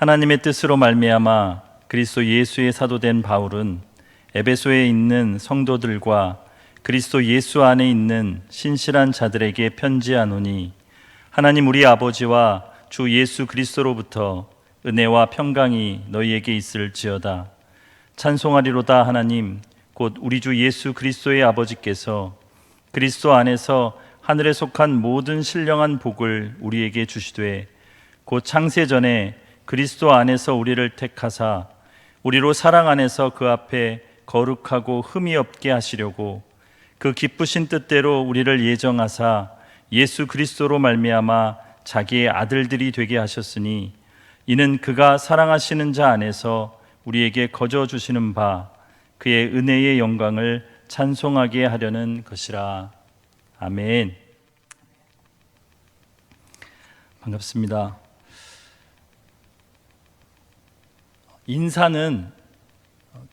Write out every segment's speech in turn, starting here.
하나님의 뜻으로 말미암아 그리스도 예수의 사도된 바울은 에베소에 있는 성도들과 그리스도 예수 안에 있는 신실한 자들에게 편지하노니 하나님 우리 아버지와 주 예수 그리스도로부터 은혜와 평강이 너희에게 있을지어다. 찬송하리로다. 하나님 곧 우리 주 예수 그리스도의 아버지께서 그리스도 안에서 하늘에 속한 모든 신령한 복을 우리에게 주시되 곧 창세 전에 그리스도 안에서 우리를 택하사 우리로 사랑 안에서 그 앞에 거룩하고 흠이 없게 하시려고 그 기쁘신 뜻대로 우리를 예정하사 예수 그리스도로 말미암아 자기의 아들들이 되게 하셨으니 이는 그가 사랑하시는 자 안에서 우리에게 거저 주시는 바 그의 은혜의 영광을 찬송하게 하려는 것이라. 아멘. 반갑습니다. 인사는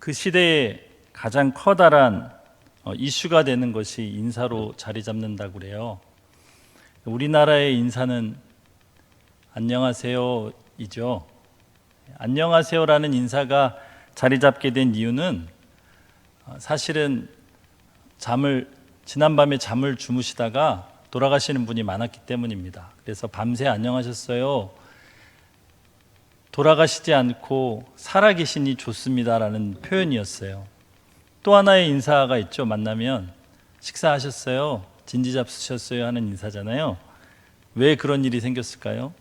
그 시대에 가장 커다란 이슈가 되는 것이 인사로 자리 잡는다고 그래요. 우리나라의 인사는 안녕하세요이죠. 안녕하세요라는 인사가 자리 잡게 된 이유는 사실은 지난밤에 잠을 주무시다가 돌아가시는 분이 많았기 때문입니다. 그래서 밤새 안녕하셨어요, 돌아가시지 않고 살아계시니 좋습니다라는 표현이었어요. 또 하나의 인사가 있죠. 만나면 식사하셨어요, 진지 잡수셨어요 하는 인사잖아요. 왜 그런 일이 생겼을까요?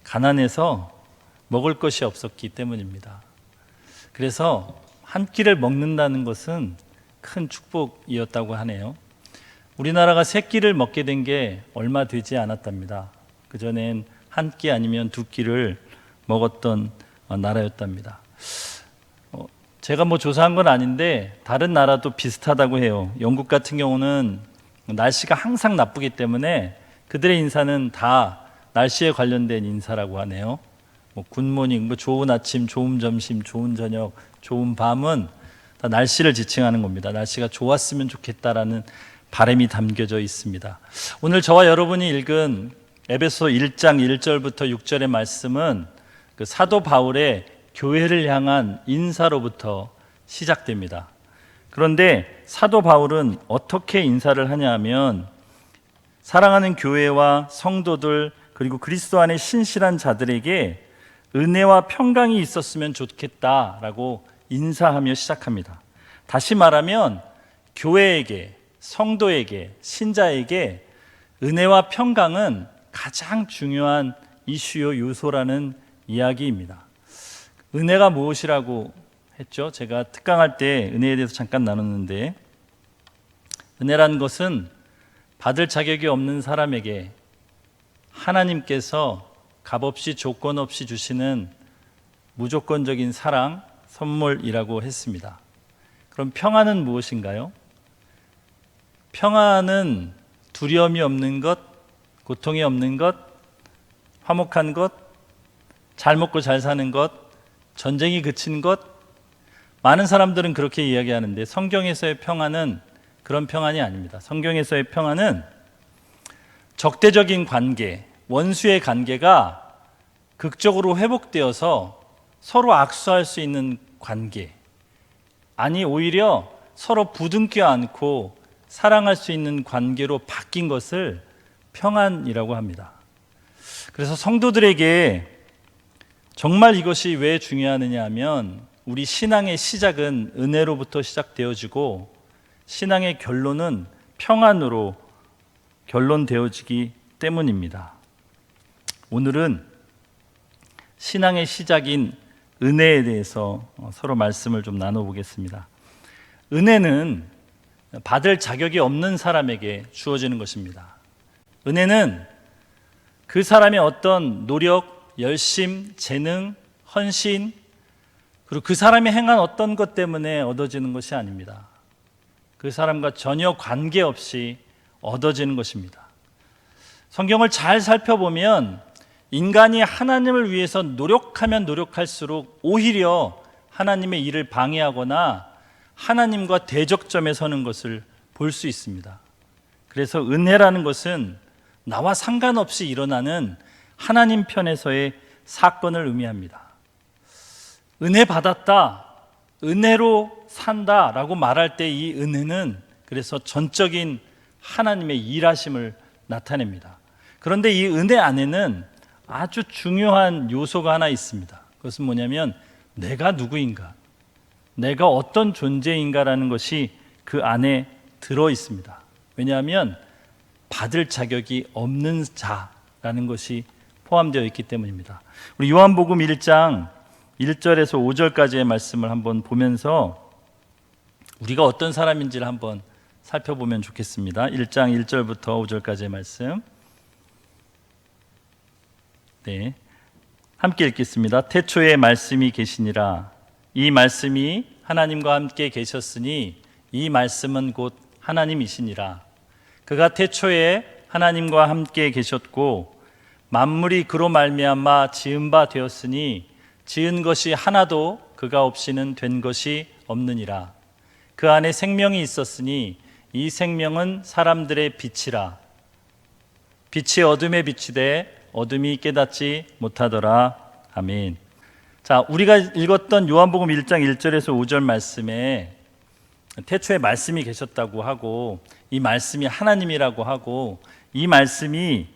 가난해서 먹을 것이 없었기 때문입니다. 그래서 한 끼를 먹는다는 것은 큰 축복이었다고 하네요. 우리나라가 세 끼를 먹게 된 게 얼마 되지 않았답니다. 그전엔 한 끼 아니면 두 끼를 먹었던 나라였답니다. 제가 조사한 건 아닌데 다른 나라도 비슷하다고 해요. 영국 같은 경우는 날씨가 항상 나쁘기 때문에 그들의 인사는 다 날씨에 관련된 인사라고 하네요. 굿모닝, 좋은 아침, 좋은 점심, 좋은 저녁, 좋은 밤은 다 날씨를 지칭하는 겁니다. 날씨가 좋았으면 좋겠다라는 바람이 담겨져 있습니다. 오늘 저와 여러분이 읽은 에베소 1장 1절부터 6절의 말씀은 그 사도 바울의 교회를 향한 인사로부터 시작됩니다. 그런데 사도 바울은 어떻게 인사를 하냐 하면 사랑하는 교회와 성도들 그리고 그리스도 안에 신실한 자들에게 은혜와 평강이 있었으면 좋겠다라고 인사하며 시작합니다. 다시 말하면 교회에게, 성도에게, 신자에게 은혜와 평강은 가장 중요한 이슈요 요소라는 이야기입니다. 은혜가 무엇이라고 했죠? 제가 특강할 때 은혜에 대해서 잠깐 나눴는데, 은혜라는 것은 받을 자격이 없는 사람에게 하나님께서 값없이 조건 없이 주시는 무조건적인 사랑, 선물이라고 했습니다. 그럼 평안은 무엇인가요? 평안은 두려움이 없는 것, 고통이 없는 것, 화목한 것, 잘 먹고 잘 사는 것, 전쟁이 그친 것. 많은 사람들은 그렇게 이야기하는데 성경에서의 평안은 그런 평안이 아닙니다. 성경에서의 평안은 적대적인 관계, 원수의 관계가 극적으로 회복되어서 서로 악수할 수 있는 관계, 아니 오히려 서로 부둥켜 안고 사랑할 수 있는 관계로 바뀐 것을 평안이라고 합니다. 그래서 성도들에게 정말 이것이 왜 중요하느냐 하면 우리 신앙의 시작은 은혜로부터 시작되어지고 신앙의 결론은 평안으로 결론되어지기 때문입니다. 오늘은 신앙의 시작인 은혜에 대해서 서로 말씀을 좀 나눠보겠습니다. 은혜는 받을 자격이 없는 사람에게 주어지는 것입니다. 은혜는 그 사람의 어떤 노력, 열심, 재능, 헌신, 그리고 그 사람이 행한 어떤 것 때문에 얻어지는 것이 아닙니다. 그 사람과 전혀 관계없이 얻어지는 것입니다. 성경을 잘 살펴보면 인간이 하나님을 위해서 노력하면 노력할수록 오히려 하나님의 일을 방해하거나 하나님과 대적점에 서는 것을 볼 수 있습니다. 그래서 은혜라는 것은 나와 상관없이 일어나는 하나님 편에서의 사건을 의미합니다. 은혜 받았다, 은혜로 산다라고 말할 때 이 은혜는 그래서 전적인 하나님의 일하심을 나타냅니다. 그런데 이 은혜 안에는 아주 중요한 요소가 하나 있습니다. 그것은 뭐냐면 내가 누구인가, 내가 어떤 존재인가라는 것이 그 안에 들어 있습니다. 왜냐하면 받을 자격이 없는 자라는 것이 포함되어 있기 때문입니다. 우리 요한복음 1장 1절에서 5절까지의 말씀을 한번 보면서 우리가 어떤 사람인지를 한번 살펴보면 좋겠습니다. 1장 1절부터 5절까지의 말씀. 네, 함께 읽겠습니다. 태초에 말씀이 계시니라. 이 말씀이 하나님과 함께 계셨으니 이 말씀은 곧 하나님이시니라. 그가 태초에 하나님과 함께 계셨고 만물이 그로 말미암아 지은 바 되었으니 지은 것이 하나도 그가 없이는 된 것이 없느니라. 그 안에 생명이 있었으니 이 생명은 사람들의 빛이라. 빛이 어둠에 비치되 어둠이 깨닫지 못하더라. 아멘. 자, 우리가 읽었던 요한복음 1장 1절에서 5절 말씀에 태초에 말씀이 계셨다고 하고 이 말씀이 하나님이라고 하고 이 말씀이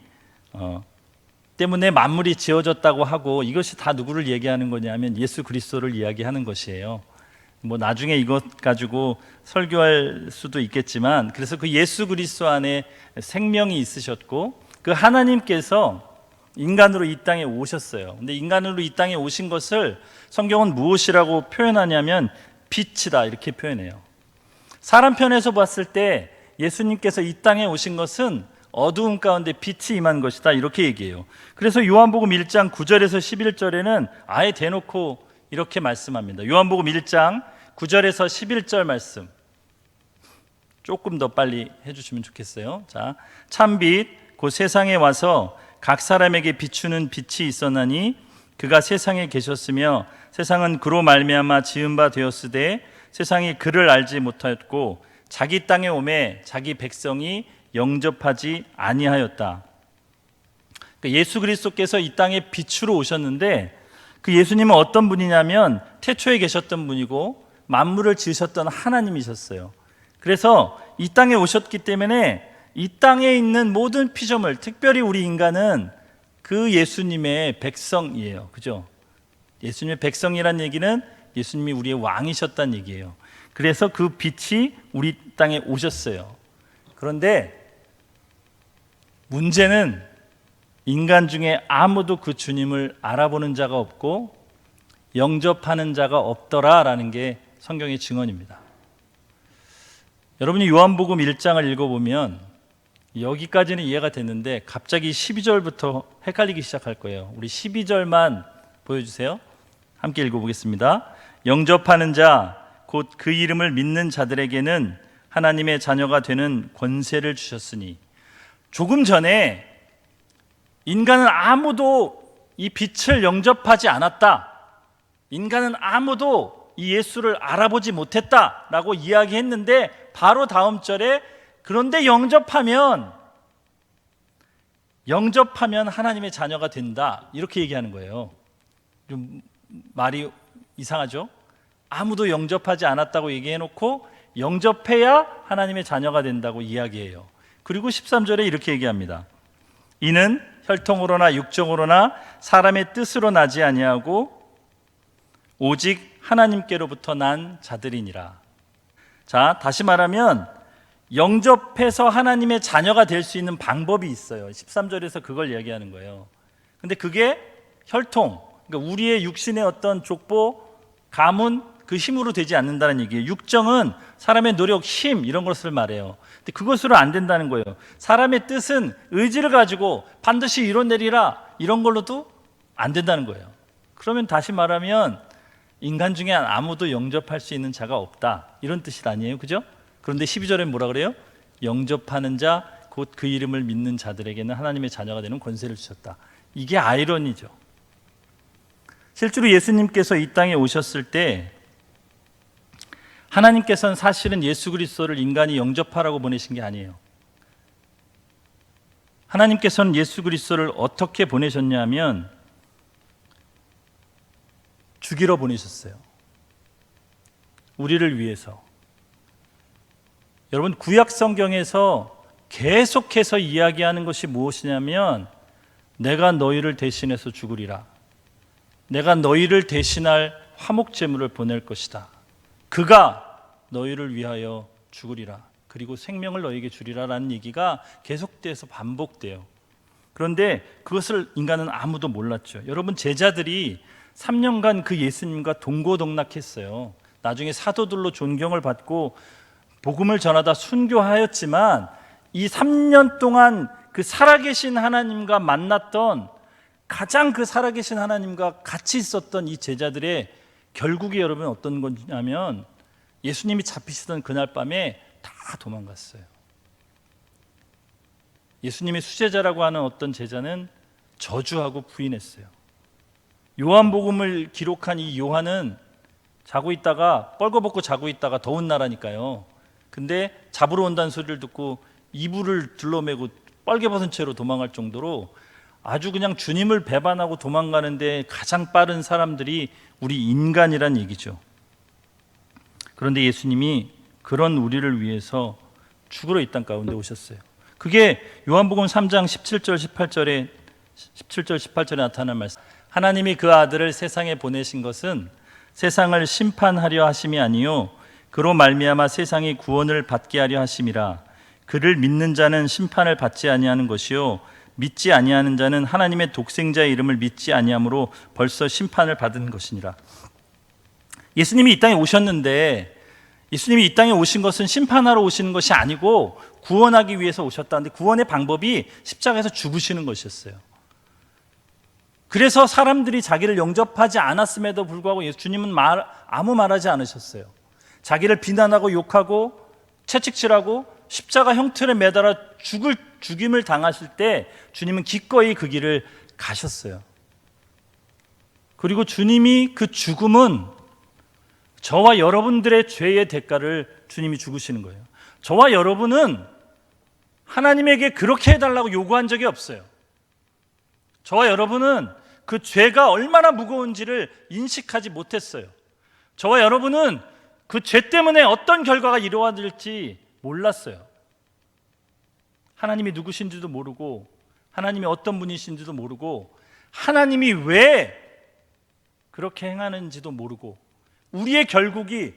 때문에 만물이 지어졌다고 하고 이것이 다 누구를 얘기하는 거냐면 예수 그리스도를 이야기하는 것이에요. 뭐 나중에 이것 가지고 설교할 수도 있겠지만 그래서 그 예수 그리스도 안에 생명이 있으셨고 그 하나님께서 인간으로 이 땅에 오셨어요. 근데 인간으로 이 땅에 오신 것을 성경은 무엇이라고 표현하냐면 빛이다 이렇게 표현해요. 사람 편에서 봤을 때 예수님께서 이 땅에 오신 것은 어두움 가운데 빛이 임한 것이다 이렇게 얘기해요. 그래서 요한복음 1장 9절에서 11절에는 아예 대놓고 이렇게 말씀합니다. 요한복음 1장 9절에서 11절 말씀 조금 더 빨리 해주시면 좋겠어요. 자, 참빛 곧 세상에 와서 각 사람에게 비추는 빛이 있었나니 그가 세상에 계셨으며 세상은 그로 말미암아 지은 바 되었으되 세상이 그를 알지 못하였고 자기 땅에 오매 자기 백성이 영접하지 아니하였다. 그러니까 예수 그리스도께서 이 땅에 빛으로 오셨는데 그 예수님은 어떤 분이냐면 태초에 계셨던 분이고 만물을 지으셨던 하나님이셨어요. 그래서 이 땅에 오셨기 때문에 이 땅에 있는 모든 피조물, 특별히 우리 인간은 그 예수님의 백성이에요. 그죠? 예수님의 백성이란 얘기는 예수님이 우리의 왕이셨다는 얘기예요. 그래서 그 빛이 우리 땅에 오셨어요. 그런데 문제는 인간 중에 아무도 그 주님을 알아보는 자가 없고 영접하는 자가 없더라라는 게 성경의 증언입니다. 여러분이 요한복음 1장을 읽어보면 여기까지는 이해가 됐는데 갑자기 12절부터 헷갈리기 시작할 거예요. 우리 12절만 보여주세요. 함께 읽어보겠습니다. 영접하는 자, 곧 그 이름을 믿는 자들에게는 하나님의 자녀가 되는 권세를 주셨으니. 조금 전에 인간은 아무도 이 빛을 영접하지 않았다, 인간은 아무도 이 예수를 알아보지 못했다라고 이야기했는데 바로 다음 절에 그런데 영접하면 하나님의 자녀가 된다 이렇게 얘기하는 거예요. 좀 말이 이상하죠? 아무도 영접하지 않았다고 얘기해놓고 영접해야 하나님의 자녀가 된다고 이야기해요. 그리고 13절에 이렇게 얘기합니다. 이는 혈통으로나 육정으로나 사람의 뜻으로 나지 아니하고 오직 하나님께로부터 난 자들이니라. 자, 다시 말하면 영접해서 하나님의 자녀가 될 수 있는 방법이 있어요. 13절에서 그걸 이야기하는 거예요. 근데 그게 혈통, 그러니까 우리의 육신의 어떤 족보, 가문, 그 힘으로 되지 않는다는 얘기예요. 육정은 사람의 노력, 힘 이런 것을 말해요. 근데 그것으로 안 된다는 거예요. 사람의 뜻은 의지를 가지고 반드시 이뤄내리라 이런 걸로도 안 된다는 거예요. 그러면 다시 말하면 인간 중에 아무도 영접할 수 있는 자가 없다 이런 뜻이 아니에요, 그죠? 그런데 12절에 뭐라 그래요? 영접하는 자, 곧 그 이름을 믿는 자들에게는 하나님의 자녀가 되는 권세를 주셨다. 이게 아이러니죠. 실제로 예수님께서 이 땅에 오셨을 때 하나님께서는 사실은 예수 그리스도를 인간이 영접하라고 보내신 게 아니에요. 하나님께서는 예수 그리스도를 어떻게 보내셨냐면 죽이러 보내셨어요. 우리를 위해서. 여러분, 구약 성경에서 계속해서 이야기하는 것이 무엇이냐면 내가 너희를 대신해서 죽으리라. 내가 너희를 대신할 화목 제물을 보낼 것이다. 그가 너희를 위하여 죽으리라. 그리고 생명을 너희에게 주리라라는 얘기가 계속돼서 반복돼요. 그런데 그것을 인간은 아무도 몰랐죠. 여러분, 제자들이 3년간 그 예수님과 동고동락했어요. 나중에 사도들로 존경을 받고 복음을 전하다 순교하였지만 이 3년 동안 그 살아계신 하나님과 만났던, 가장 그 살아계신 하나님과 같이 있었던 이 제자들의 결국이 여러분 어떤 거냐면 예수님이 잡히시던 그날 밤에 다 도망갔어요. 예수님의 수제자라고 하는 어떤 제자는 저주하고 부인했어요. 요한복음을 기록한 이 요한은 자고 있다가, 뻘거벗고 자고 있다가, 더운 나라니까요. 근데 잡으러 온다는 소리를 듣고 이불을 둘러매고 뻘개벗은 채로 도망갈 정도로 아주 그냥 주님을 배반하고 도망가는데 가장 빠른 사람들이 우리 인간이란 얘기죠. 그런데 예수님이 그런 우리를 위해서 죽으러 이 땅 가운데 오셨어요. 그게 요한복음 3장 17절 18절에 나타난 말씀. 하나님이 그 아들을 세상에 보내신 것은 세상을 심판하려 하심이 아니요 그로 말미암아 세상이 구원을 받게 하려 하심이라. 그를 믿는 자는 심판을 받지 아니하는 것이요 믿지 아니하는 자는 하나님의 독생자의 이름을 믿지 아니함으로 벌써 심판을 받은 것이니라. 예수님이 이 땅에 오셨는데, 예수님이 이 땅에 오신 것은 심판하러 오시는 것이 아니고 구원하기 위해서 오셨다는데, 구원의 방법이 십자가에서 죽으시는 것이었어요. 그래서 사람들이 자기를 영접하지 않았음에도 불구하고 주님은 아무 말하지 않으셨어요. 자기를 비난하고 욕하고 채찍질하고 십자가 형틀에 매달아 죽임을 당하실 때 주님은 기꺼이 그 길을 가셨어요. 그리고 주님이 그 죽음은 저와 여러분들의 죄의 대가를 주님이 죽으시는 거예요. 저와 여러분은 하나님에게 그렇게 해달라고 요구한 적이 없어요. 저와 여러분은 그 죄가 얼마나 무거운지를 인식하지 못했어요. 저와 여러분은 그 죄 때문에 어떤 결과가 이루어질지 몰랐어요. 하나님이 누구신지도 모르고, 하나님이 어떤 분이신지도 모르고, 하나님이 왜 그렇게 행하는지도 모르고, 우리의 결국이,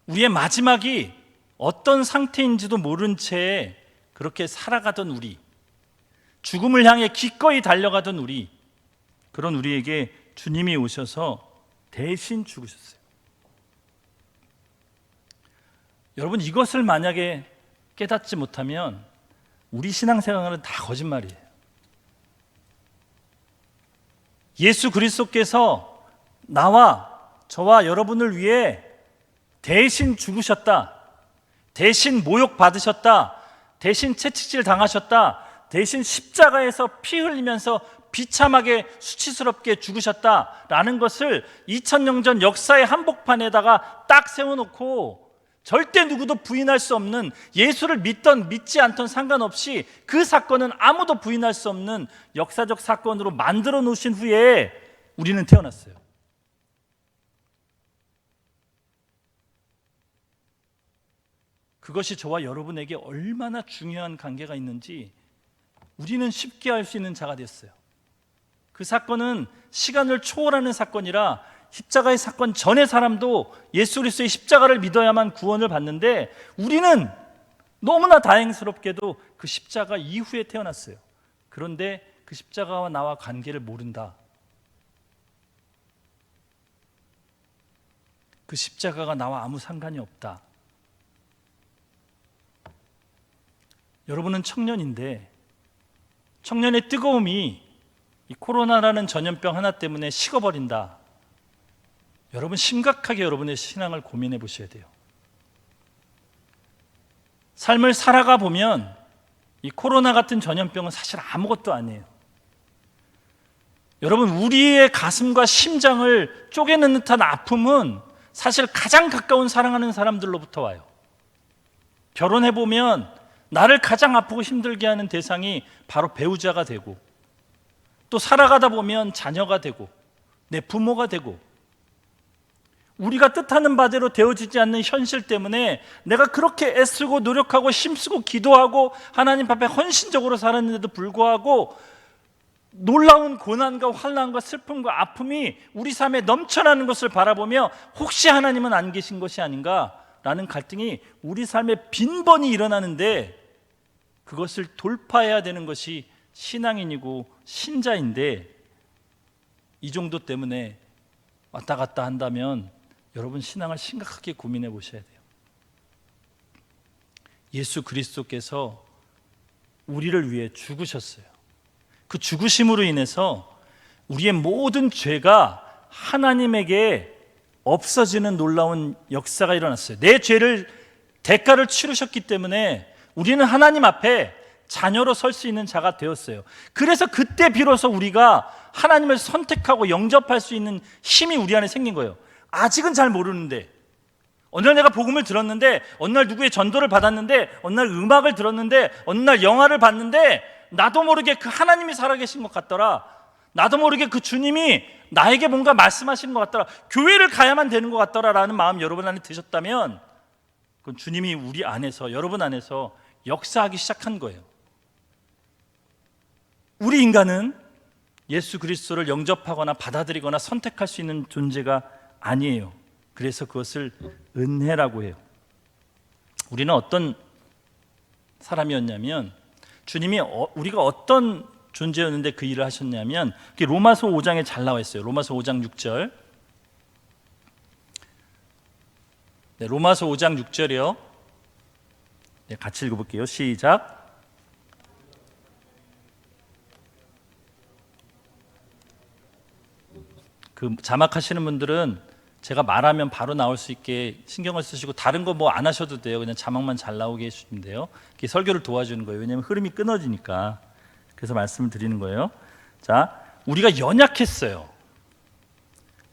우리의 마지막이 어떤 상태인지도 모른 채 그렇게 살아가던 우리, 죽음을 향해 기꺼이 달려가던 우리, 그런 우리에게 주님이 오셔서 대신 죽으셨어요. 여러분, 이것을 만약에 깨닫지 못하면 우리 신앙생활은 다 거짓말이에요. 예수 그리스도께서 나와 저와 여러분을 위해 대신 죽으셨다, 대신 모욕받으셨다, 대신 채찍질 당하셨다, 대신 십자가에서 피 흘리면서 비참하게 수치스럽게 죽으셨다라는 것을 2000년 전 역사의 한복판에다가 딱 세워놓고 절대 누구도 부인할 수 없는, 예수를 믿던 믿지 않던 상관없이 그 사건은 아무도 부인할 수 없는 역사적 사건으로 만들어 놓으신 후에 우리는 태어났어요. 그것이 저와 여러분에게 얼마나 중요한 관계가 있는지 우리는 쉽게 알 수 있는 자가 됐어요. 그 사건은 시간을 초월하는 사건이라 십자가의 사건 전의 사람도 예수 그리스도의 십자가를 믿어야만 구원을 받는데, 우리는 너무나 다행스럽게도 그 십자가 이후에 태어났어요. 그런데 그 십자가와 나와 관계를 모른다. 그 십자가가 나와 아무 상관이 없다. 여러분은 청년인데 청년의 뜨거움이 이 코로나라는 전염병 하나 때문에 식어버린다. 여러분, 심각하게 여러분의 신앙을 고민해 보셔야 돼요. 삶을 살아가 보면 이 코로나 같은 전염병은 사실 아무것도 아니에요. 여러분, 우리의 가슴과 심장을 쪼개는 듯한 아픔은 사실 가장 가까운 사랑하는 사람들로부터 와요. 결혼해 보면 나를 가장 아프고 힘들게 하는 대상이 바로 배우자가 되고, 또 살아가다 보면 자녀가 되고, 내 부모가 되고 우리가 뜻하는 바대로 되어지지 않는 현실 때문에 내가 그렇게 애쓰고 노력하고 힘쓰고 기도하고 하나님 앞에 헌신적으로 살았는데도 불구하고 놀라운 고난과 환난과 슬픔과 아픔이 우리 삶에 넘쳐나는 것을 바라보며 혹시 하나님은 안 계신 것이 아닌가라는 갈등이 우리 삶에 빈번히 일어나는데, 그것을 돌파해야 되는 것이 신앙인이고 신자인데, 이 정도 때문에 왔다 갔다 한다면 여러분 신앙을 심각하게 고민해 보셔야 돼요. 예수 그리스도께서 우리를 위해 죽으셨어요. 그 죽으심으로 인해서 우리의 모든 죄가 하나님에게 없어지는 놀라운 역사가 일어났어요. 내 죄를 대가를 치르셨기 때문에 우리는 하나님 앞에 자녀로 설 수 있는 자가 되었어요. 그래서 그때 비로소 우리가 하나님을 선택하고 영접할 수 있는 힘이 우리 안에 생긴 거예요. 아직은 잘 모르는데, 어느 날 내가 복음을 들었는데, 어느 날 누구의 전도를 받았는데, 어느 날 음악을 들었는데, 어느 날 영화를 봤는데 나도 모르게 그 하나님이 살아계신 것 같더라. 나도 모르게 그 주님이 나에게 뭔가 말씀하시는 것 같더라. 교회를 가야만 되는 것 같더라 라는 마음 여러분 안에 드셨다면, 그건 주님이 우리 안에서, 여러분 안에서 역사하기 시작한 거예요. 우리 인간은 예수 그리스도를 영접하거나 받아들이거나 선택할 수 있는 존재가 아니에요. 그래서 그것을 은혜라고 해요. 우리는 어떤 사람이었냐면, 주님이 우리가 어떤 존재였는데 그 일을 하셨냐면, 그게 로마서 5장에 잘 나와 있어요. 로마서 5장 6절. 네, 로마서 5장 6절이요. 네, 같이 읽어볼게요. 시작. 그 자막하시는 분들은 제가 말하면 바로 나올 수 있게 신경을 쓰시고 다른 거 뭐 안 하셔도 돼요. 그냥 자막만 잘 나오게 해주시면 돼요. 이게 설교를 도와주는 거예요. 왜냐하면 흐름이 끊어지니까. 그래서 말씀을 드리는 거예요. 자, 우리가 연약했어요.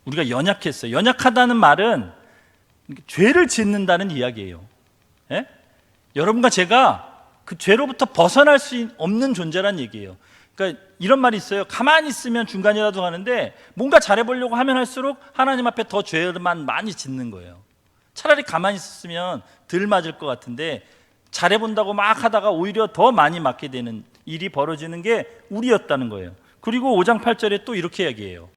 우리가 연약했어요. 연약하다는 말은 죄를 짓는다는 이야기예요. 예? 여러분과 제가 그 죄로부터 벗어날 수 없는 존재란 얘기예요. 그러니까 이런 말이 있어요. 가만히 있으면 중간이라도 가는데 뭔가 잘해보려고 하면 할수록 하나님 앞에 더 죄만 많이 짓는 거예요. 차라리 가만히 있었으면 덜 맞을 것 같은데 잘해본다고 막 하다가 오히려 더 많이 맞게 되는 일이 벌어지는 게 우리였다는 거예요. 그리고 5장 8절에 또 이렇게 얘기해요.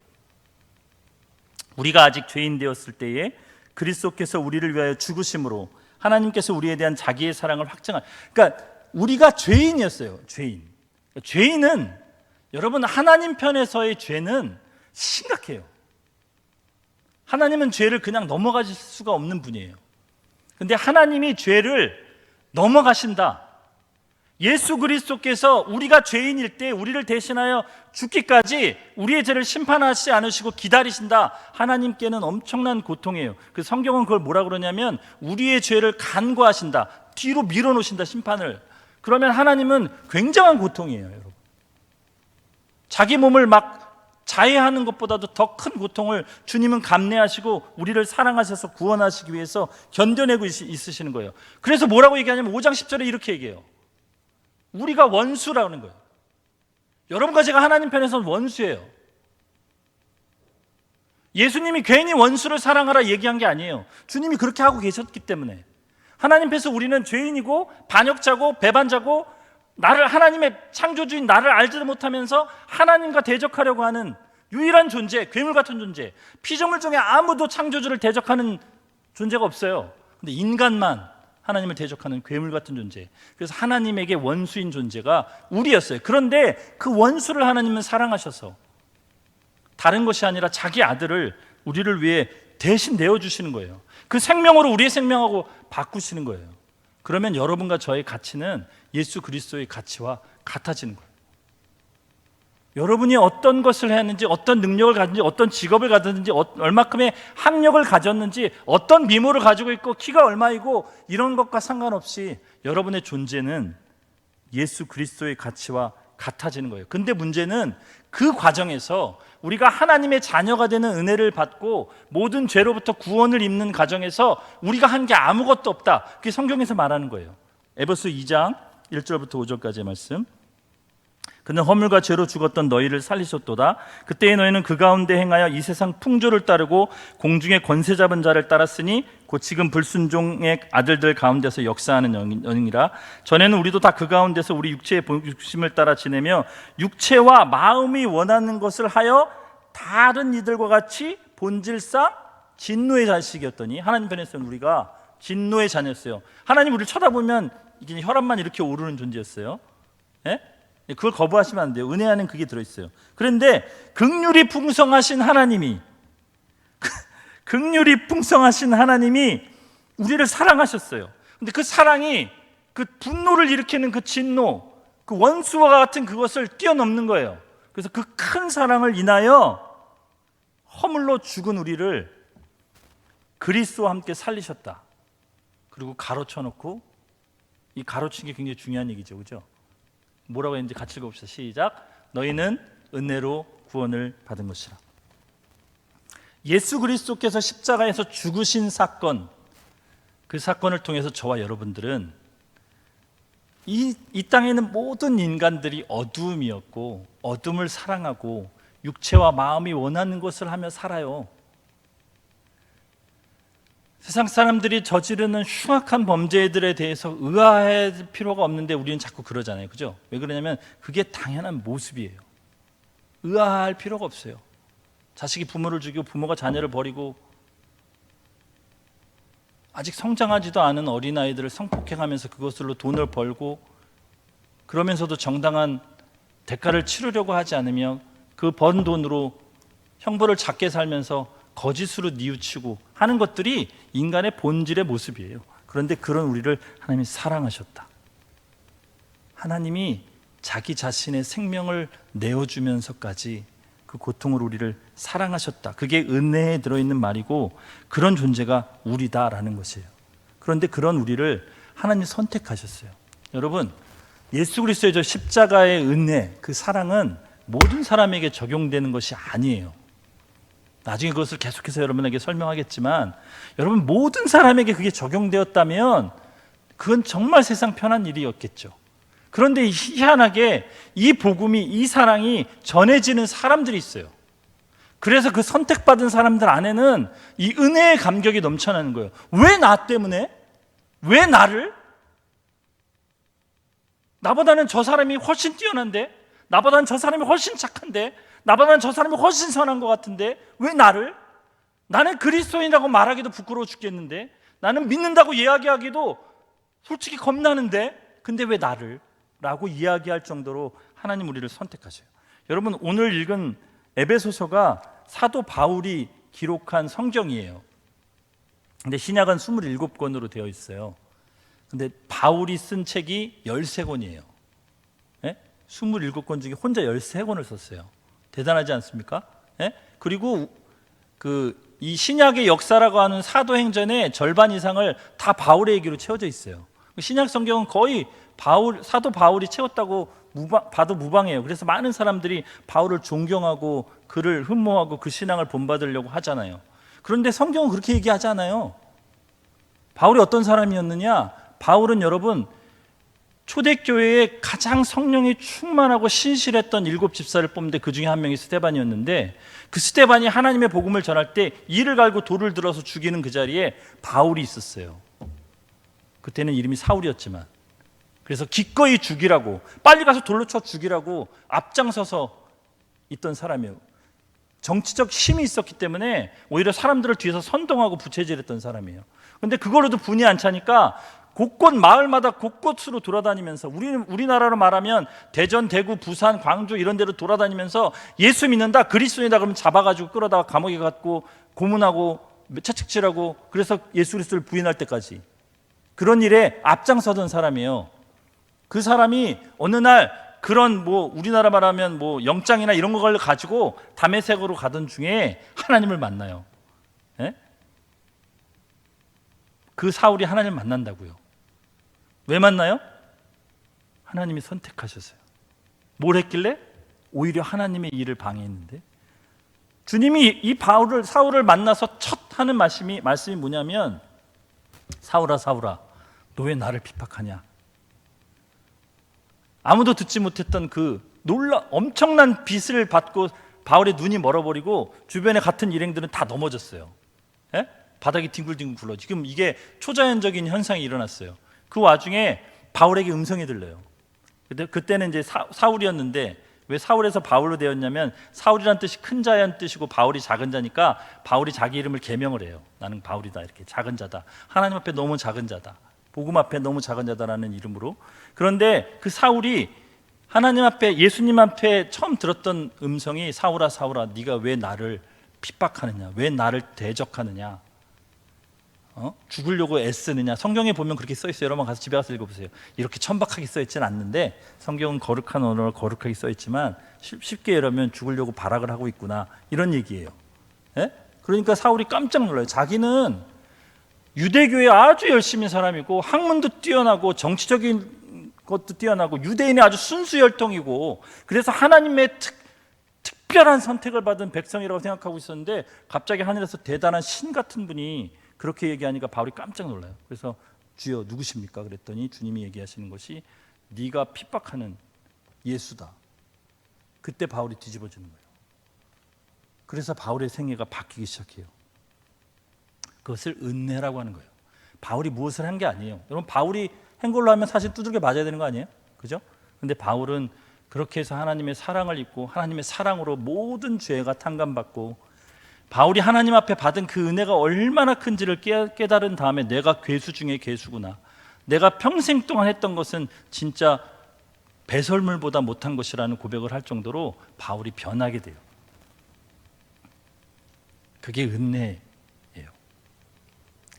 우리가 아직 죄인 되었을 때에 그리스도께서 우리를 위하여 죽으심으로 하나님께서 우리에 대한 자기의 사랑을 확증한, 그러니까 우리가 죄인이었어요. 죄인은 여러분, 하나님 편에서의 죄는 심각해요. 하나님은 죄를 그냥 넘어가실 수가 없는 분이에요. 근데 하나님이 죄를 넘어가신다. 예수 그리스도께서 우리가 죄인일 때 우리를 대신하여 죽기까지 우리의 죄를 심판하지 않으시고 기다리신다. 하나님께는 엄청난 고통이에요. 그 성경은 그걸 뭐라 그러냐면 우리의 죄를 간과하신다. 뒤로 밀어놓으신다, 심판을. 그러면 하나님은 굉장한 고통이에요, 여러분. 자기 몸을 막 자해하는 것보다도 더 큰 고통을 주님은 감내하시고 우리를 사랑하셔서 구원하시기 위해서 견뎌내고 있으시는 거예요. 그래서 뭐라고 얘기하냐면 5장 10절에 이렇게 얘기해요. 우리가 원수라는 거예요. 여러분과 제가 하나님 편에서는 원수예요. 예수님이 괜히 원수를 사랑하라 얘기한 게 아니에요. 주님이 그렇게 하고 계셨기 때문에. 하나님 앞에서 우리는 죄인이고 반역자고 배반자고, 나를, 하나님의 창조주인 나를 알지도 못하면서 하나님과 대적하려고 하는 유일한 존재, 괴물 같은 존재. 피조물 중에 아무도 창조주를 대적하는 존재가 없어요. 근데 인간만 하나님을 대적하는 괴물 같은 존재. 그래서 하나님에게 원수인 존재가 우리였어요. 그런데 그 원수를 하나님은 사랑하셔서 다른 것이 아니라 자기 아들을 우리를 위해 대신 내어주시는 거예요. 그 생명으로 우리의 생명하고 바꾸시는 거예요. 그러면 여러분과 저의 가치는 예수 그리스도의 가치와 같아지는 거예요. 여러분이 어떤 것을 했는지, 어떤 능력을 가졌는지, 어떤 직업을 가졌는지, 얼마큼의 학력을 가졌는지, 어떤 미모를 가지고 있고 키가 얼마이고 이런 것과 상관없이 여러분의 존재는 예수 그리스도의 가치와 같아지는 거예요. 근데 문제는 그 과정에서 우리가 하나님의 자녀가 되는 은혜를 받고 모든 죄로부터 구원을 입는 과정에서 우리가 한 게 아무것도 없다. 그게 성경에서 말하는 거예요. 에베소 2장 1절부터 5절까지의 말씀. 그는 허물과 죄로 죽었던 너희를 살리셨도다. 그때의 너희는 그 가운데 행하여 이 세상 풍조를 따르고 공중의 권세 잡은 자를 따랐으니 곧 지금 불순종의 아들들 가운데서 역사하는 영이라. 전에는 우리도 다 그 가운데서 우리 육체의 욕심을 따라 지내며 육체와 마음이 원하는 것을 하여 다른 이들과 같이 본질상 진노의 자식이었더니, 하나님 편에서는 우리가 진노의 자녀였어요. 하나님 우리를 쳐다보면 이게 혈압만 이렇게 오르는 존재였어요. 예? 그걸 거부하시면 안 돼요. 은혜 안에 그게 들어있어요. 그런데 긍휼이 풍성하신 하나님이 우리를 사랑하셨어요. 근데 그 사랑이 그 분노를 일으키는 그 진노, 그 원수와 같은 그것을 뛰어넘는 거예요. 그래서 그 큰 사랑을 인하여 허물로 죽은 우리를 그리스도와 함께 살리셨다. 그리고 가로쳐 놓고, 이 가로친 게 굉장히 중요한 얘기죠, 그죠? 뭐라고 했는지 같이 읽어봅시다. 시작. 너희는 은혜로 구원을 받은 것이라. 예수 그리스도께서 십자가에서 죽으신 사건, 그 사건을 통해서 저와 여러분들은 이 땅에 있는 모든 인간들이 어두움이었고 어둠을 사랑하고 육체와 마음이 원하는 것을 하며 살아요. 세상 사람들이 저지르는 흉악한 범죄들에 대해서 의아할 필요가 없는데 우리는 자꾸 그러잖아요, 그죠? 왜 그러냐면 그게 당연한 모습이에요. 의아할 필요가 없어요. 자식이 부모를 죽이고 부모가 자녀를 버리고 아직 성장하지도 않은 어린아이들을 성폭행하면서 그것으로 돈을 벌고, 그러면서도 정당한 대가를 치르려고 하지 않으며 그 번 돈으로 형벌을 작게 살면서 거짓으로 뉘우치고 하는 것들이 인간의 본질의 모습이에요. 그런데 그런 우리를 하나님이 사랑하셨다. 하나님이 자기 자신의 생명을 내어주면서까지 그 고통으로 우리를 사랑하셨다. 그게 은혜에 들어있는 말이고 그런 존재가 우리다라는 것이에요. 그런데 그런 우리를 하나님이 선택하셨어요. 여러분, 예수 그리스도의 저 십자가의 은혜, 그 사랑은 모든 사람에게 적용되는 것이 아니에요. 나중에 그것을 계속해서 여러분에게 설명하겠지만, 여러분 모든 사람에게 그게 적용되었다면 그건 정말 세상 편한 일이었겠죠. 그런데 희한하게 이 복음이, 이 사랑이 전해지는 사람들이 있어요. 그래서 그 선택받은 사람들 안에는 이 은혜의 감격이 넘쳐나는 거예요. 왜 나 때문에? 왜 나를? 나보다는 저 사람이 훨씬 뛰어난데? 나보다는 저 사람이 훨씬 착한데? 나보다는 저 사람이 훨씬 선한 것 같은데 왜 나를? 나는 그리스도인이라고 말하기도 부끄러워 죽겠는데, 나는 믿는다고 이야기하기도 솔직히 겁나는데, 근데 왜 나를? 라고 이야기할 정도로 하나님 우리를 선택하셔요. 여러분, 오늘 읽은 에베소서가 사도 바울이 기록한 성경이에요. 근데 신약은 27권으로 되어 있어요. 근데 바울이 쓴 책이 13권이에요. 네? 27권 중에 혼자 13권을 썼어요. 대단하지 않습니까? 예? 그리고 이 신약의 역사라고 하는 사도행전의 절반 이상을 다 바울의 얘기로 채워져 있어요. 신약 성경은 거의 사도 바울이 채웠다고 봐도 무방해요. 그래서 많은 사람들이 바울을 존경하고 그를 흠모하고 그 신앙을 본받으려고 하잖아요. 그런데 성경은 그렇게 얘기하지 않아요. 바울이 어떤 사람이었느냐? 바울은 여러분, 초대교회에 가장 성령이 충만하고 신실했던 7 집사를 뽑는데 그 중에 한 명이 스데반이었는데, 그 스데반이 하나님의 복음을 전할 때 이를 갈고 돌을 들어서 죽이는 그 자리에 바울이 있었어요. 그때는 이름이 사울이었지만, 그래서 기꺼이 죽이라고, 빨리 가서 돌로 쳐 죽이라고 앞장서서 있던 사람이에요. 정치적 힘이 있었기 때문에 오히려 사람들을 뒤에서 선동하고 부채질했던 사람이에요. 그런데 그걸로도 분이 안 차니까 곳곳 마을마다 곳곳으로 돌아다니면서, 우리나라로 말하면 대전, 대구, 부산, 광주 이런 데로 돌아다니면서 예수 믿는다, 그리스도인이다 그러면 잡아가지고 끌어다가 감옥에 갖고 고문하고 채찍질하고, 그래서 예수 그리스도를 부인할 때까지 그런 일에 앞장서던 사람이에요. 그 사람이 어느 날 그런 우리나라 말하면 영장이나 이런 걸 가지고 다메섹으로 가던 중에 하나님을 만나요. 예? 그 사울이 하나님을 만난다고요. 왜 만나요? 하나님이 선택하셨어요. 뭘 했길래? 오히려 하나님의 일을 방해했는데, 주님이 이 사울을 만나서 첫 하는 말씀이 뭐냐면, 사울아 사울아 너 왜 나를 핍박하냐? 아무도 듣지 못했던 그 엄청난 빚을 받고 바울의 눈이 멀어버리고 주변의 같은 일행들은 다 넘어졌어요. 예? 바닥이 뒹굴뒹굴 굴러. 지금 이게 초자연적인 현상이 일어났어요. 그 와중에 바울에게 음성이 들려요. 그때는 이제 사울이었는데, 왜 사울에서 바울로 되었냐면 사울이란 뜻이 큰 자란 뜻이고 바울이 작은 자니까 바울이 자기 이름을 개명을 해요. 나는 바울이다, 이렇게 작은 자다. 하나님 앞에 너무 작은 자다. 복음 앞에 너무 작은 자다라는 이름으로. 그런데 그 사울이 하나님 앞에, 예수님 앞에 처음 들었던 음성이 사울아 사울아 네가 왜 나를 핍박하느냐, 왜 나를 대적하느냐, 죽으려고 애쓰느냐. 성경에 보면 그렇게 써 있어요. 여러분 가서 집에 가서 읽어보세요. 이렇게 천박하게 써 있지는 않는데 성경은 거룩한 언어로 거룩하게 써 있지만 쉽게 얘기하면 죽으려고 발악을 하고 있구나, 이런 얘기예요. 예? 그러니까 사울이 깜짝 놀라요. 자기는 유대교에 아주 열심히 사람이고 학문도 뛰어나고 정치적인 것도 뛰어나고 유대인의 아주 순수 혈통이고 그래서 하나님의 특별한 선택을 받은 백성이라고 생각하고 있었는데 갑자기 하늘에서 대단한 신 같은 분이 그렇게 얘기하니까 바울이 깜짝 놀라요. 그래서 주여 누구십니까? 그랬더니 주님이 얘기하시는 것이 네가 핍박하는 예수다. 그때 바울이 뒤집어지는 거예요. 그래서 바울의 생애가 바뀌기 시작해요. 그것을 은혜라고 하는 거예요. 바울이 무엇을 한 게 아니에요. 여러분, 바울이 한 걸로 하면 사실 두들겨 맞아야 되는 거 아니에요? 그죠? 근데 바울은 그렇게 해서 하나님의 사랑을 입고 하나님의 사랑으로 모든 죄가 탕감받고, 바울이 하나님 앞에 받은 그 은혜가 얼마나 큰지를 깨달은 다음에 내가 괴수 중에 괴수구나, 내가 평생 동안 했던 것은 진짜 배설물보다 못한 것이라는 고백을 할 정도로 바울이 변하게 돼요. 그게 은혜예요.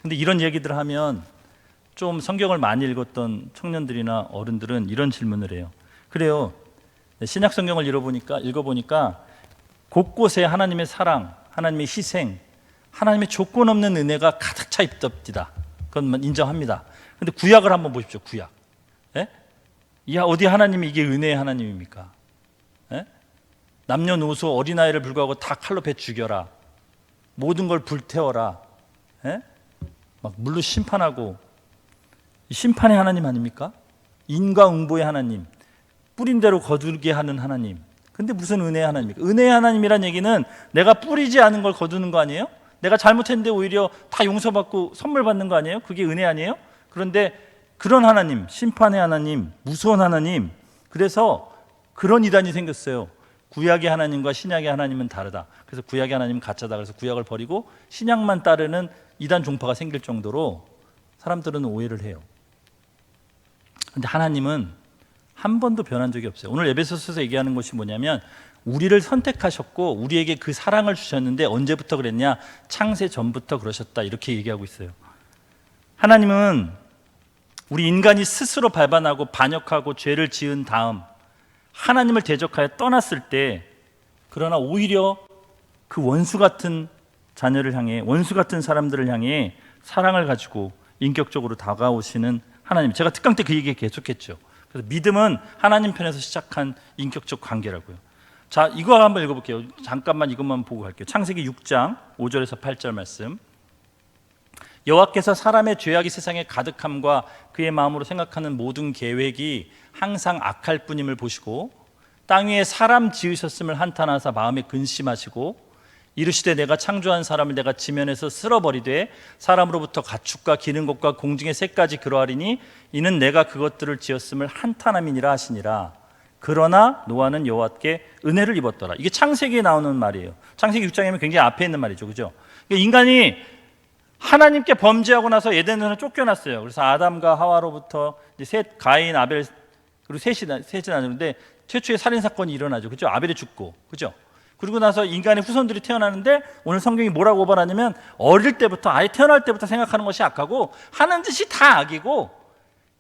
근데 이런 얘기들을 하면 좀 성경을 많이 읽었던 청년들이나 어른들은 이런 질문을 해요. 그래요, 신약 성경을 읽어보니까 곳곳에 하나님의 사랑, 하나님의 희생, 하나님의 조건 없는 은혜가 가득 차 있답니다. 그건 인정합니다. 그런데 구약을 한번 보십시오. 구약. 예? 어디 하나님이 이게 은혜의 하나님입니까? 예? 남녀노소 어린아이를 불구하고 다 칼로 배 죽여라, 모든 걸 불태워라, 예? 막 물로 심판하고, 심판의 하나님 아닙니까? 인과응보의 하나님, 뿌린 대로 거두게 하는 하나님. 근데 무슨 은혜의 하나님입니까? 은혜의 하나님이란 얘기는 내가 뿌리지 않은 걸 거두는 거 아니에요? 내가 잘못했는데 오히려 다 용서받고 선물 받는 거 아니에요? 그게 은혜 아니에요? 그런데 그런 하나님, 심판의 하나님, 무서운 하나님, 그래서 그런 이단이 생겼어요. 구약의 하나님과 신약의 하나님은 다르다. 그래서 구약의 하나님은 가짜다. 그래서 구약을 버리고 신약만 따르는 이단 종파가 생길 정도로 사람들은 오해를 해요. 근데 하나님은 한 번도 변한 적이 없어요. 오늘 에베소서에서 얘기하는 것이 뭐냐면 우리를 선택하셨고 우리에게 그 사랑을 주셨는데 언제부터 그랬냐? 창세 전부터 그러셨다, 이렇게 얘기하고 있어요. 하나님은 우리 인간이 스스로 발반하고 반역하고 죄를 지은 다음 하나님을 대적하여 떠났을 때, 그러나 오히려 그 원수 같은 자녀를 향해, 원수 같은 사람들을 향해 사랑을 가지고 인격적으로 다가오시는 하나님. 제가 특강 때 그 얘기 계속했죠. 그래서 믿음은 하나님 편에서 시작한 인격적 관계라고요. 자, 이거 한번 읽어볼게요. 잠깐만 이것만 보고 갈게요. 창세기 6장 5절에서 8절 말씀. 여호와께서 사람의 죄악이 세상에 가득함과 그의 마음으로 생각하는 모든 계획이 항상 악할 뿐임을 보시고 땅 위에 사람 지으셨음을 한탄하사 마음에 근심하시고 이르시되 내가 창조한 사람을 내가 지면에서 쓸어버리되 사람으로부터 가축과 기는 것과 공중의 새까지 그러하리니 이는 내가 그것들을 지었음을 한탄함이니라 하시니라. 그러나 노아는 여호와께 은혜를 입었더라. 이게 창세기에 나오는 말이에요. 창세기 6장이면 굉장히 앞에 있는 말이죠, 그죠? 인간이 하나님께 범죄하고 나서 에덴에서 쫓겨났어요. 그래서 아담과 하와로부터 이제 가인, 아벨, 그리고 셋이 나는데 최초의 살인 사건이 일어나죠, 그죠? 아벨이 죽고, 그죠? 그리고 나서 인간의 후손들이 태어나는데 오늘 성경이 뭐라고 고발하냐면 어릴 때부터, 아예 태어날 때부터 생각하는 것이 악하고 하는 짓이 다 악이고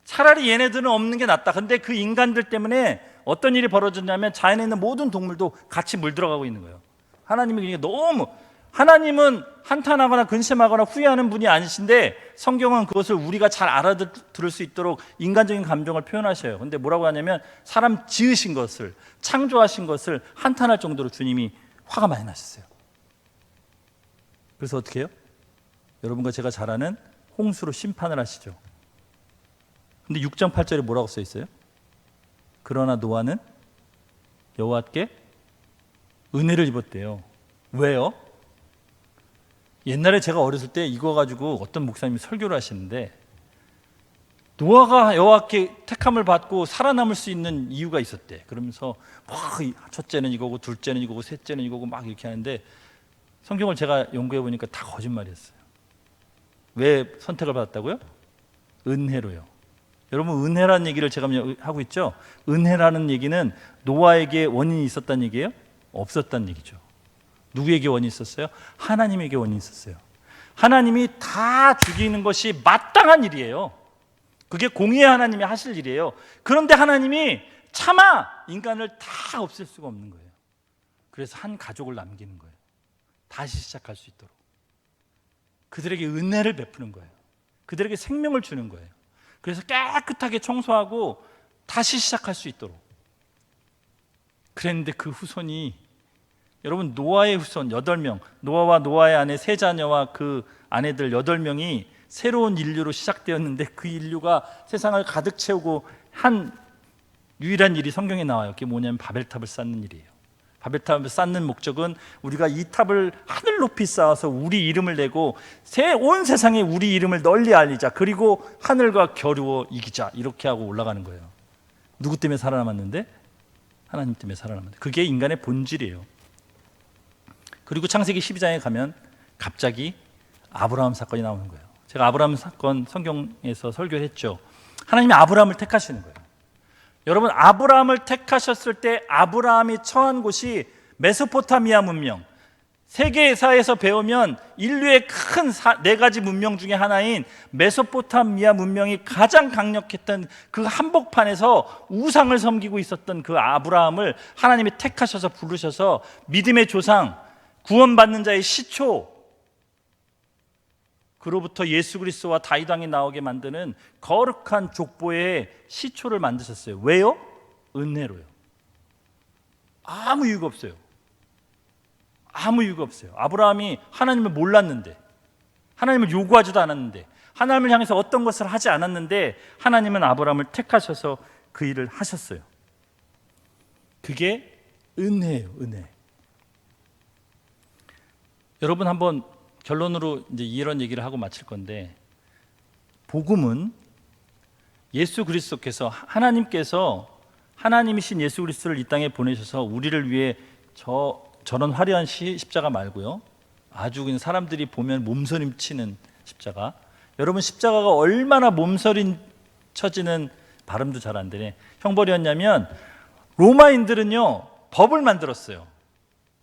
차라리 얘네들은 없는 게 낫다. 근데 그 인간들 때문에 어떤 일이 벌어졌냐면 자연에 있는 모든 동물도 같이 물들어가고 있는 거예요. 하나님이 그러니까 너무, 하나님은 한탄하거나 근심하거나 후회하는 분이 아니신데 성경은 그것을 우리가 잘 알아들을 수 있도록 인간적인 감정을 표현하셔요. 근데 뭐라고 하냐면 사람 지으신 것을, 창조하신 것을 한탄할 정도로 주님이 화가 많이 나셨어요. 그래서 어떻게 해요? 여러분과 제가 잘 아는 홍수로 심판을 하시죠. 근데 6장 8절에 뭐라고 써 있어요? 그러나 노아는 여호와께 은혜를 입었대요. 왜요? 옛날에 제가 어렸을 때 이거 가지고 어떤 목사님이 설교를 하시는데, 노아가 여호와께 택함을 받고 살아남을 수 있는 이유가 있었대. 그러면서 첫째는 이거고 둘째는 이거고 셋째는 이거고 막 이렇게 하는데, 성경을 제가 연구해 보니까 다 거짓말이었어요. 왜 선택을 받았다고요? 은혜로요. 여러분, 은혜라는 얘기를 제가 하고 있죠. 은혜라는 얘기는 노아에게 원인이 있었다는 얘기예요? 없었다는 얘기죠. 누구에게 원인이 있었어요? 하나님에게 원인이 있었어요. 하나님이 다 죽이는 것이 마땅한 일이에요. 그게 공의의 하나님이 하실 일이에요. 그런데 하나님이 차마 인간을 다 없앨 수가 없는 거예요. 그래서 한 가족을 남기는 거예요. 다시 시작할 수 있도록. 그들에게 은혜를 베푸는 거예요. 그들에게 생명을 주는 거예요. 그래서 깨끗하게 청소하고 다시 시작할 수 있도록. 그랬는데 그 후손이, 여러분, 노아의 후손 8명, 노아와 노아의 아내 세 자녀와 그 아내들 8명이 새로운 인류로 시작되었는데, 그 인류가 세상을 가득 채우고 한 유일한 일이 성경에 나와요. 그게 뭐냐면 바벨탑을 쌓는 일이에요. 바벨탑을 쌓는 목적은 우리가 이 탑을 하늘 높이 쌓아서 우리 이름을 내고 온 세상에 우리 이름을 널리 알리자, 그리고 하늘과 겨루어 이기자, 이렇게 하고 올라가는 거예요. 누구 때문에 살아남았는데? 하나님 때문에 살아남았는데. 그게 인간의 본질이에요. 그리고 창세기 12장에 가면 갑자기 아브라함 사건이 나오는 거예요. 제가 아브라함 사건 성경에서 설교를 했죠. 하나님이 아브라함을 택하시는 거예요. 여러분, 아브라함을 택하셨을 때 아브라함이 처한 곳이 메소포타미아 문명, 세계사에서 배우면 인류의 큰 4가지 문명 중에 하나인 메소포타미아 문명이 가장 강력했던 그 한복판에서 우상을 섬기고 있었던 그 아브라함을 하나님이 택하셔서 부르셔서 믿음의 조상, 구원받는 자의 시초, 그로부터 예수 그리스도와 다윗 왕이 나오게 만드는 거룩한 족보의 시초를 만드셨어요. 왜요? 은혜로요. 아무 이유가 없어요. 아무 이유가 없어요. 아브라함이 하나님을 몰랐는데, 하나님을 요구하지도 않았는데, 하나님을 향해서 어떤 것을 하지 않았는데 하나님은 아브라함을 택하셔서 그 일을 하셨어요. 그게 은혜예요. 은혜. 여러분, 한번 결론으로 이제 이런 얘기를 하고 마칠 건데, 복음은 예수 그리스도께서, 하나님께서 하나님이신 예수 그리스도를 이 땅에 보내셔서 우리를 위해 저런 화려한 십자가 말고요, 아주 그냥 사람들이 보면 몸서림치는 십자가, 여러분, 십자가가 얼마나 몸서림쳐지는, 발음도 잘 안 되네, 형벌이었냐면, 로마인들은요 법을 만들었어요.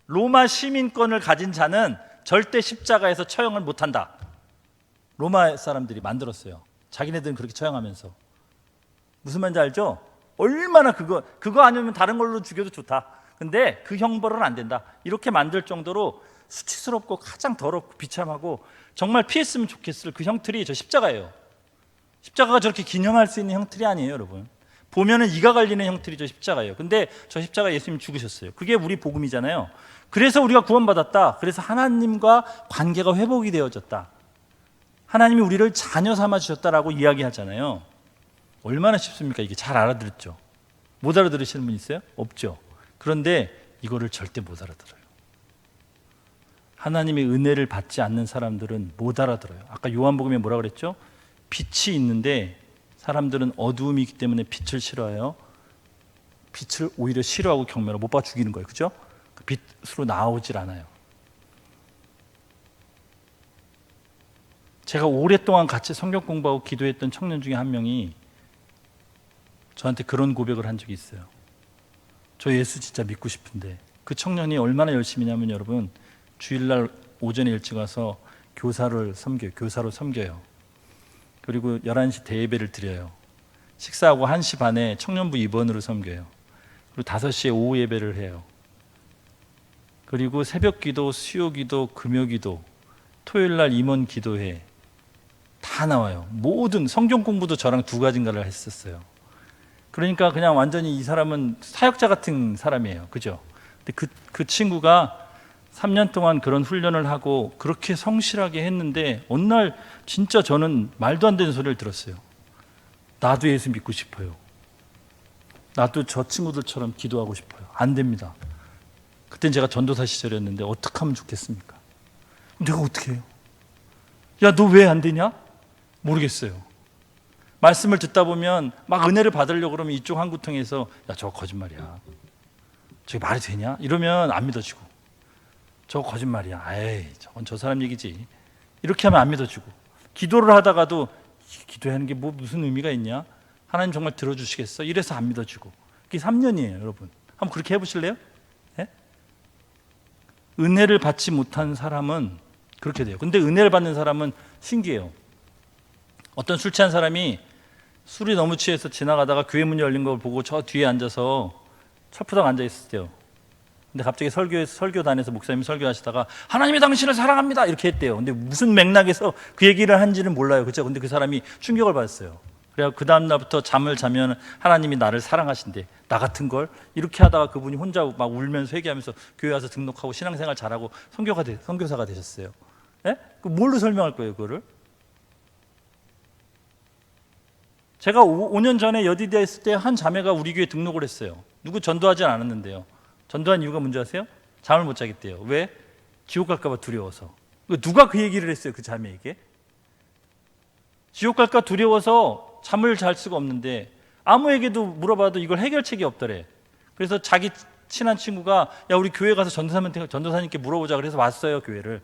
로마 시민권을 가진 자는 절대 십자가에서 처형을 못한다. 로마 사람들이 만들었어요. 자기네들은 그렇게 처형하면서. 무슨 말인지 알죠? 얼마나 그거 아니면 다른 걸로 죽여도 좋다. 근데 그 형벌은 안 된다. 이렇게 만들 정도로 수치스럽고 가장 더럽고 비참하고 정말 피했으면 좋겠을 그 형틀이 저 십자가예요. 십자가가 저렇게 기념할 수 있는 형틀이 아니에요, 여러분. 보면은 이가 갈리는 형틀이 저 십자가예요. 근데 저 십자가 예수님 죽으셨어요. 그게 우리 복음이잖아요. 그래서 우리가 구원받았다. 그래서 하나님과 관계가 회복이 되어졌다. 하나님이 우리를 자녀 삼아 주셨다라고 이야기하잖아요. 얼마나 쉽습니까? 이게 잘 알아들었죠? 못 알아들으시는 분 있어요? 없죠. 그런데 이거를 절대 못 알아들어요. 하나님의 은혜를 받지 않는 사람들은 못 알아들어요. 아까 요한복음에 뭐라 그랬죠? 빛이 있는데 사람들은 어두움이 있기 때문에 빛을 싫어해요. 빛을 오히려 싫어하고 경멸하고 못 봐 죽이는 거예요. 그죠? 그 빛으로 나오질 않아요. 제가 오랫동안 같이 성경 공부하고 기도했던 청년 중에 한 명이 저한테 그런 고백을 한 적이 있어요. 저 예수 진짜 믿고 싶은데. 그 청년이 얼마나 열심히냐면, 여러분, 주일날 오전에 일찍 와서 교사로 섬겨요. 그리고 11시 대예배를 드려요. 식사하고 1시 반에 청년부 입원으로 섬겨요. 그리고 5시에 오후 예배를 해요. 그리고 새벽 기도, 수요 기도, 금요 기도, 토요일 날 임원 기도회 다 나와요. 모든 성경 공부도 저랑 2가지인가를 했었어요. 그러니까 그냥 완전히 이 사람은 사역자 같은 사람이에요. 그죠? 근데 그 친구가 3년 동안 그런 훈련을 하고 그렇게 성실하게 했는데, 어느 날 진짜 저는 말도 안 되는 소리를 들었어요. 나도 예수 믿고 싶어요. 나도 저 친구들처럼 기도하고 싶어요. 안 됩니다. 그땐 제가 전도사 시절이었는데 어떻게 하면 좋겠습니까? 내가 어떻게 해요? 야, 너 왜 안 되냐? 모르겠어요. 말씀을 듣다 보면 막 은혜를 받으려고 그러면 이쪽 한 구통에서 야, 저거 거짓말이야. 저게 말이 되냐? 이러면 안 믿어지고, 저거 거짓말이야. 에이, 저건 저 사람 얘기지. 이렇게 하면 안 믿어지고, 기도를 하다가도 기도하는 게 뭐 무슨 의미가 있냐? 하나님 정말 들어주시겠어? 이래서 안 믿어지고. 그게 3년이에요, 여러분. 한번 그렇게 해보실래요? 네? 은혜를 받지 못한 사람은 그렇게 돼요. 근데 은혜를 받는 사람은 신기해요. 어떤 술 취한 사람이 술이 너무 취해서 지나가다가 교회 문이 열린 걸 보고 저 뒤에 앉아서 철푸덕 앉아 있었대요. 근데 갑자기 설교단에서 목사님이 설교하시다가 하나님이 당신을 사랑합니다 이렇게 했대요. 근데 무슨 맥락에서 그 얘기를 한지는 몰라요. 그렇죠? 근데 그 사람이 충격을 받았어요. 그래서 그 다음 날부터 잠을 자면 하나님이 나를 사랑하신대. 나 같은 걸 이렇게 하다가 그분이 혼자 막 울면서 회개하면서 교회 와서 등록하고 신앙생활 잘하고 선교사가 되셨어요. 예? 뭘로 설명할 거예요, 그거를? 제가 5년 전에 여디디아 있을 때 한 자매가 우리 교회 등록을 했어요. 누구 전도하진 않았는데요. 전도한 이유가 뭔지 아세요? 잠을 못 자겠대요. 왜? 지옥 갈까 봐 두려워서. 누가 그 얘기를 했어요, 그 자매에게? 지옥 갈까 두려워서 잠을 잘 수가 없는데 아무에게도 물어봐도 이걸 해결책이 없더래. 그래서 자기 친한 친구가 야, 우리 교회 가서 전도사님께 물어보자 그래서 왔어요, 교회를.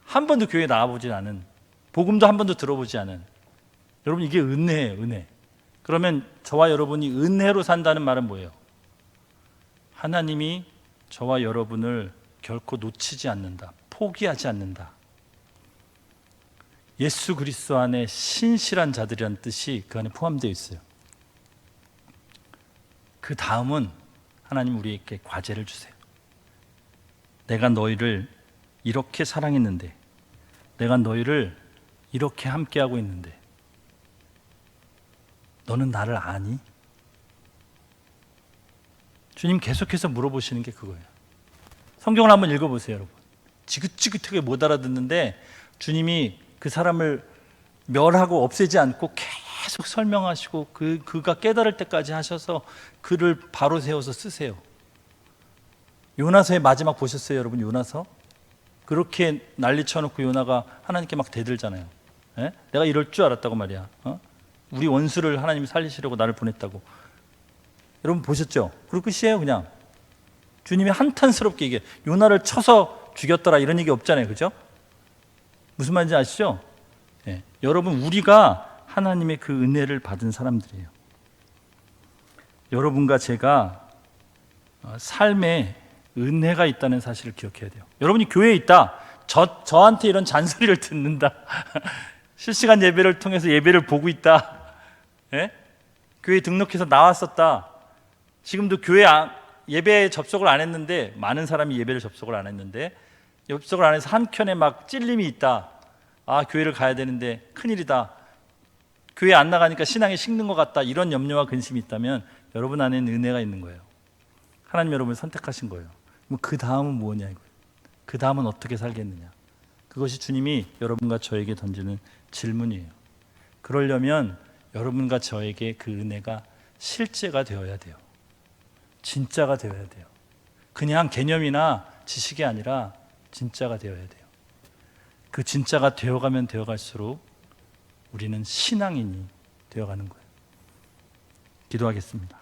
한 번도 교회에 나와보진 않은, 복음도 한 번도 들어보지 않은. 여러분, 이게 은혜예요, 은혜. 그러면 저와 여러분이 은혜로 산다는 말은 뭐예요? 하나님이 저와 여러분을 결코 놓치지 않는다, 포기하지 않는다. 예수 그리스도 안에 신실한 자들이라는 뜻이 그 안에 포함되어 있어요. 그 다음은 하나님 우리에게 과제를 주세요. 내가 너희를 이렇게 사랑했는데, 내가 너희를 이렇게 함께하고 있는데 너는 나를 아니? 주님 계속해서 물어보시는 게 그거예요. 성경을 한번 읽어보세요, 여러분. 지긋지긋하게 못 알아듣는데 주님이 그 사람을 멸하고 없애지 않고 계속 설명하시고 그가 깨달을 때까지 하셔서 그를 바로 세워서 쓰세요. 요나서의 마지막 보셨어요, 여러분? 요나서? 그렇게 난리 쳐놓고 요나가 하나님께 막 대들잖아요. 에? 내가 이럴 줄 알았다고 말이야. 우리 원수를 하나님이 살리시려고 나를 보냈다고. 여러분 보셨죠? 그리고 끝이에요. 그냥 주님이 한탄스럽게 얘기해. 요나를 쳐서 죽였더라 이런 얘기 없잖아요. 그죠? 무슨 말인지 아시죠? 네. 여러분, 우리가 하나님의 그 은혜를 받은 사람들이에요. 여러분과 제가 삶에 은혜가 있다는 사실을 기억해야 돼요. 여러분이 교회에 있다, 저한테 이런 잔소리를 듣는다, 실시간 예배를 통해서 예배를 보고 있다, 예? 교회에 등록해서 나왔었다, 지금도 교회 예배에 접속을 안 했는데, 많은 사람이 예배를 접속을 안 했는데 접속을 안 해서 한켠에 막 찔림이 있다, 아, 교회를 가야 되는데 큰일이다, 교회 안 나가니까 신앙이 식는 것 같다, 이런 염려와 근심이 있다면 여러분 안에는 은혜가 있는 거예요. 하나님 여러분을 선택하신 거예요. 그 다음은 뭐냐 이거예요. 그 다음은 어떻게 살겠느냐. 그것이 주님이 여러분과 저에게 던지는 질문이에요. 그러려면 여러분과 저에게 그 은혜가 실제가 되어야 돼요. 진짜가 되어야 돼요. 그냥 개념이나 지식이 아니라 진짜가 되어야 돼요. 그 진짜가 되어가면 되어갈수록 우리는 신앙인이 되어가는 거예요. 기도하겠습니다.